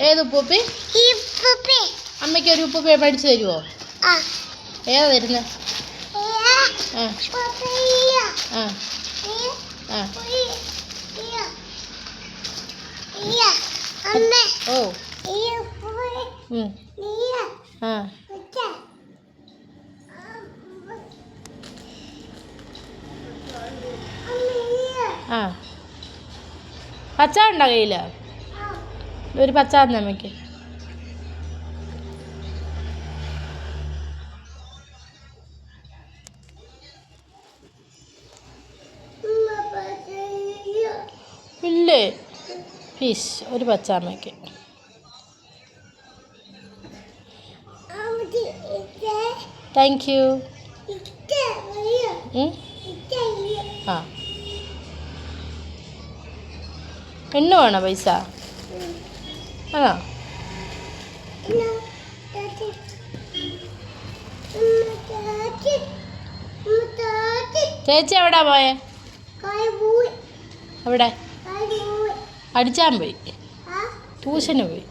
ഏത് ഉപ്പൂപ്പി? അമ്മയ്ക്ക് ഒരു ഉപ്പൂപ്പയെ പഠിച്ചു തരുമോ? ഏതാ തരുന്നത്? ഓ പച്ച ഉണ്ടോ കയ്യിൽ? ഒരു പച്ച തന്നെ അമ്മയ്ക്ക്. ഇല്ലേ ഫിഷ് ഒരു പച്ച അമ്മയ്ക്ക്. Thank you. ആ എണ്ണ വേണോ പൈസ? ആണോ? ചേച്ചി എവിടാ പോയെ? അവിടെ അടിച്ചാൻ പോയി, ട്യൂഷന് പോയി.